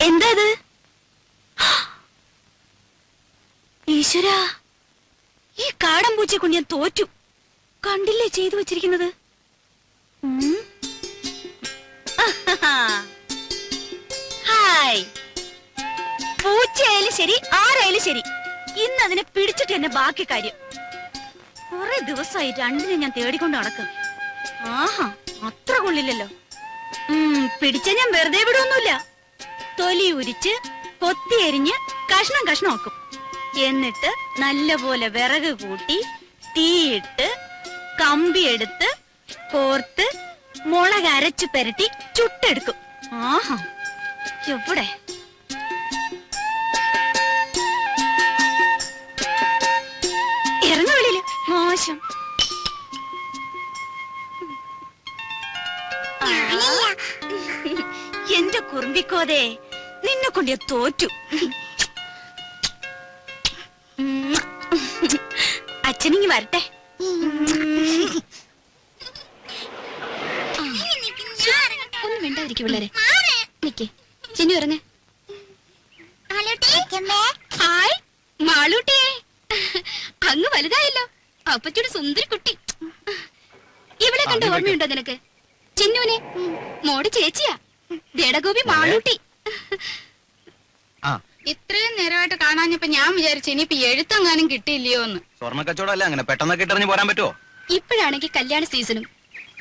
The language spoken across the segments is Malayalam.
എന്താ ഈശ്വരാ, ഈ കാടൻ പൂച്ചയെ കൊണ്ട് ഞാൻ തോറ്റു. കണ്ടില്ലേ ചെയ്തു വെച്ചിരിക്കുന്നത്? ഹായ്, പൂച്ചയായാലും ശരി ആരായാലും ശരി, ഇന്ന് അതിനെ പിടിച്ചിട്ട് തന്നെ ബാക്കി കാര്യം. കുറെ ദിവസമായി രണ്ടിനെ ഞാൻ തേടിക്കൊണ്ട് നടക്കും. ആഹാ, അത്ര കൊള്ളില്ലല്ലോ. പിടിച്ച ഞാൻ വെറുതെ വിടൊന്നുമില്ല. തൊലി ഉരിച്ച് കൊത്തി എരിഞ്ഞ് കഷ്ണം കഷ്ണമാക്കും. എന്നിട്ട് നല്ലപോലെ വിറക് കൂട്ടി തീയിട്ട് കമ്പിയെടുത്ത് കോർത്ത് മുളക് അരച്ചു പെരട്ടി ചുട്ടെടുക്കും. ആഹാ, എവിടെ ഇറങ്ങ വെളിയില്, മോശം. എന്റെ കുറുമ്പിക്കോതേ, നിന്നെ കൊണ്ട് ഞാൻ തോറ്റു. അച്ഛനിങ്ങി വരട്ടെ. ഒന്നും മിണ്ടാതിരിക്കും പിള്ളേരെ. നിക്കേ ചിന്നു ഇറങ്ങ. ഹായ് മാളൂട്ടിയെ, അങ്ങ് വലുതായല്ലോ. അപ്പച്ചൂടെ സുന്ദരി കുട്ടി. ഇവളെ കണ്ട ഓർമ്മയുണ്ടോ നിനക്ക്? ചിന്നുവിനെ മോടെ ചേച്ചിയാ, ദേടഗോപി മാളൂട്ടി. ഇത്രയും നേരമായിട്ട് കാണാഞ്ഞപ്പോ ഞാൻ വിചാരിച്ചു ഇനിയിപ്പോ എഴുത്തെങ്ങാനും കിട്ടിയില്ലയോന്ന്. സ്വർണ്ണ കച്ചവടമല്ലേ, അങ്ങനെ പെട്ടെന്നൊക്കെ ഇട്ടെറിഞ്ഞ് പോരാൻ പറ്റുമോ? ഇപ്പോഴാണെങ്കിൽ കല്യാണ സീസണും.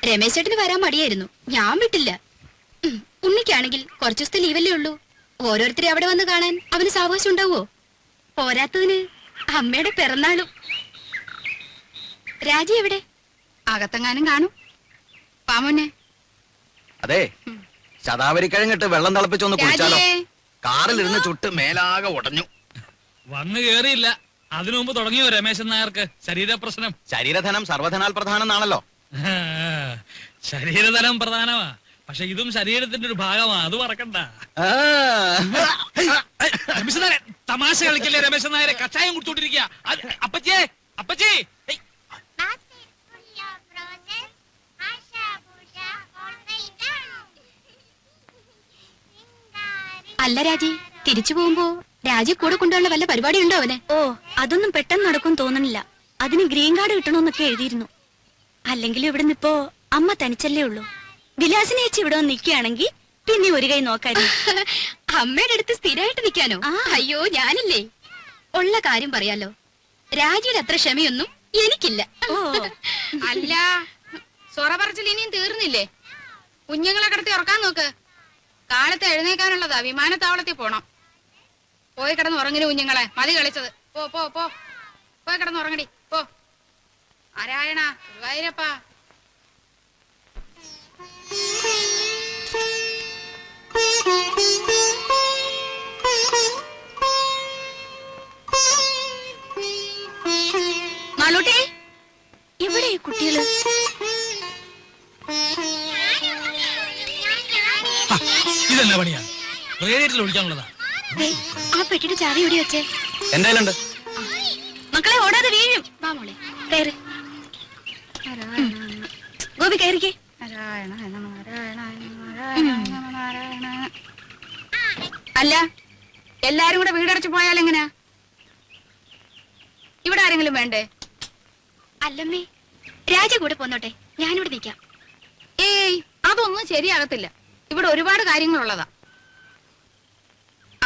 രമേശ് ചേട്ടന് വരാൻ മടിയായിരുന്നു, ഞാൻ വിട്ടില്ല. ഉണ്ണിക്കാണെങ്കിൽ കുറച്ചു ദിവസത്തെ ലീവല്ലേ ഉള്ളൂ. ഓരോരുത്തരെ അവിടെ വന്ന് കാണാൻ അവന് സാവകാശം ഉണ്ടാവോ? പോരാത്തതിന് അമ്മയുടെ പിറന്നാളും. രാജി എവിടെ? അകത്തെങ്ങാനും കാണും. പാമോനെ, അതെ, ശതാവരിക്കഴങ്ങിട്ട് വെള്ളം തിളപ്പിച്ചൊന്ന് കുടിച്ചാലോ? കാറിലിരുന്ന് ചുട്ട് മേലാകെ ഉടഞ്ഞു. വന്നു കേറിയില്ല, അതിനു മുമ്പ് തുടങ്ങിയോ രമേശൻ നായർക്ക് ശരീരപ്രശ്നം? ശരീരധനം സർവധനാൽ പ്രധാനം എന്നാണല്ലോ. ശരീരധനം പ്രധാനമാ, പക്ഷെ ഇതും ശരീരത്തിന്റെ ഒരു ഭാഗമാ, അത് മറക്കണ്ട. രമേശൻ നായരെ തമാശ കളിക്കല്ലേ? രമേശൻ നായരെ കഷായം കുടിച്ചോണ്ടിരിക്കുക. അപ്പച്ചേ, അപ്പച്ചേ. അല്ല രാജി, തിരിച്ചു പോകുമ്പോ രാജി കൂടെ കൊണ്ടുള്ള വല്ല പരിപാടി ഉണ്ടോ അവന്? ഓ, അതൊന്നും പെട്ടെന്ന് നടക്കും തോന്നണില്ല. അതിന് ഗ്രീൻ കാർഡ് കിട്ടണമെന്നൊക്കെ എഴുതിയിരുന്നു. അല്ലെങ്കിൽ ഇവിടുന്ന് ഇപ്പോ അമ്മ തനിച്ചല്ലേ ഉള്ളൂ. വിലാസിനെ ചേച്ചി ഇവിടെ വന്ന് നിൽക്കുകയാണെങ്കിൽ പിന്നെ ഒരു കൈ നോക്കായിരുന്നു. അമ്മയുടെ അടുത്ത് സ്ഥിരമായിട്ട് നിൽക്കാനോ? അയ്യോ, ഞാനില്ലേ. ഉള്ള കാര്യം പറയാലോ, രാജിയുടെ അത്ര ക്ഷമയൊന്നും എനിക്കില്ല. ഓ അല്ല, സൊറ പറച്ചിൽ ഇനിയും തീർന്നില്ലേ? കുഞ്ഞുങ്ങളെ കിടത്തി ഉറക്കാൻ നോക്ക്. കാലത്ത് എഴുന്നേക്കാനുള്ളതാ, വിമാനത്താവളത്തിൽ പോണം. പോയി കിടന്ന് ഉറങ്ങിന് കുഞ്ഞുങ്ങളെ, മതി കളിച്ചത്. പോ പോ പോ, പോയി കിടന്ന് ഉറങ്ങടി പോ. നാരായണ ഗുരുവായൂരപ്പാ. മാളൂട്ടി, എവിടെ ഈ കുട്ടികള്? ഇതെന്നാ പണിയാ? റേഡിയേറ്ററിൽ ഒഴിക്കാനുള്ളതാ. ആ പെട്ടിയുടെ ചാവി എവിടെ വെച്ചേ? എന്തായാലും മക്കളെ ഓടാതെ വീഴും. വാ മോളെ, കയറി. ഗോപി കയറിക്കേ. അല്ല, എല്ലാരും കൂടെ വീടടച്ചു പോയാൽ എങ്ങനെയാ? ഇവിടെ ആരെങ്കിലും വേണ്ടേ? അല്ലമ്മേ, രാജ കൂടെ പോന്നോട്ടെ, ഞാനിവിടെ നിൽക്കാം. ഏയ്, അതൊന്നും ശരിയാകത്തില്ല. ഇവിടെ ഒരുപാട് കാര്യങ്ങളുള്ളതാ.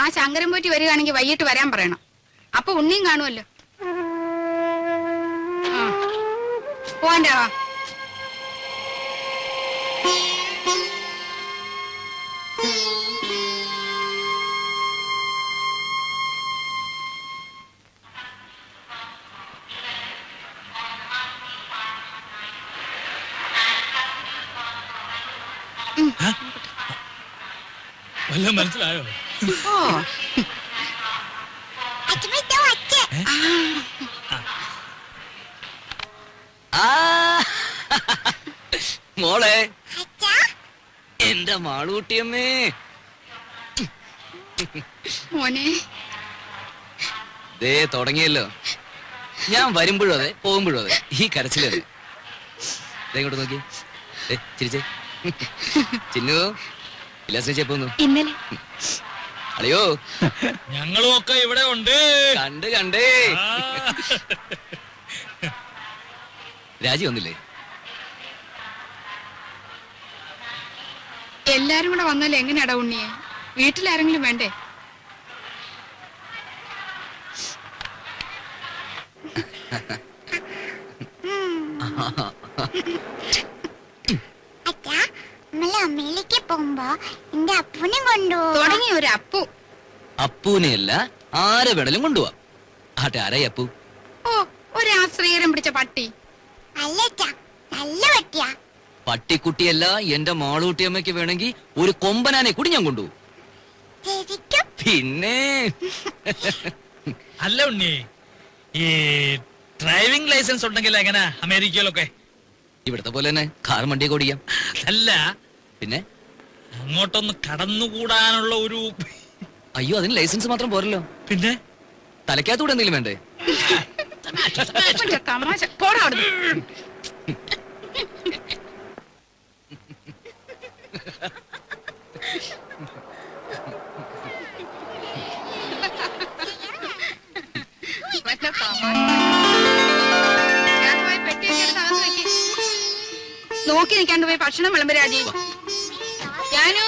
ആ ശങ്കരൻ പോറ്റി വരികയാണെങ്കിൽ വൈകിട്ട് വരാൻ പറയണം. അപ്പൊ ഉണ്ണിയും കാണുമല്ലോ. പോവാണ്ടാവാ. വല്ലതും മനസ്സിലായോ? ഓ മോളെ, എന്റെ മാളൂട്ടിയമ്മേ. മോനെ, ദേ തുടങ്ങിയല്ലോ. ഞാൻ വരുമ്പോഴും അതെ, പോകുമ്പോഴും അതെ, ഈ കരച്ചിലല്ലേ. ഇങ്ങോട്ട് നോക്കി, ചിരിച്ചേ. ചിന്നു ഇല്ലാസിനെ പോന്നു. ഇന്നലെ അളിയോ, ഞങ്ങളും ഒക്കെ ഇവിടെ ഉണ്ട്. കണ്ടേ. ആ. രാജി വന്നില്ലേ? എല്ലാരും കൂടെ വന്നാൽ എങ്ങനെയാടാ ഉണ്ണിയെ? വീട്ടിലാരെങ്കിലും വേണ്ടേ? അമ്മയിലേക്ക് പോകുമ്പോ എന്റെ അപ്പൂനെ കൊണ്ടുപോകും. തുടങ്ങി ഒരു അപ്പു. അപ്പൂനെയല്ല, ആരെ വേണേലും കൊണ്ടുപോവാം. ആട്ടെ, ആരായി അപ്പു? ഓ, ഒരു ആശ്രയരം പിടിച്ച പട്ടി. അല്ല നല്ല പറ്റിയാ. പട്ടിക്കുട്ടിയല്ല, എന്റെ മാളൂട്ടിയമ്മയ്ക്ക് വേണമെങ്കിൽ ഒരു കൊമ്പനാനെ കൂടി ഞാൻ കൊണ്ടുപോകും. ശരിക്കും പിന്നെ അല്ല ഉണ്ണി, ഈ ഡ്രൈവിംഗ് ലൈസൻസ് ഉണ്ടെങ്കിൽ എങ്ങനെ അമേരിക്കയിലൊക്കെ? ഇവിടത്തെ പോലെ തന്നെ കാർ വണ്ടിയൊക്കെ ഓടിക്കാം. അല്ല, പിന്നെ അങ്ങോട്ടൊന്ന് കടന്നുകൂടാനുള്ള ഒരു അയ്യോ, അതിന് ലൈസൻസ് മാത്രം പോരല്ലോ. പിന്നെ തലയ്ക്കകത്തൂടെ എന്തെങ്കിലും വേണ്ടേ? ഇവന്റെ തമാശ. പോടാ അവിടുന്ന്. ഇവന്റെ തമാശ. ഞാൻ പോയി പെട്ടിയൊക്കെ എടുത്ത് അകത്ത് വെക്ക്. നോക്കി നിൽക്കാണ്ട് പോയി ഭക്ഷണം വിളമ്പ് രാജി. ഞാനോ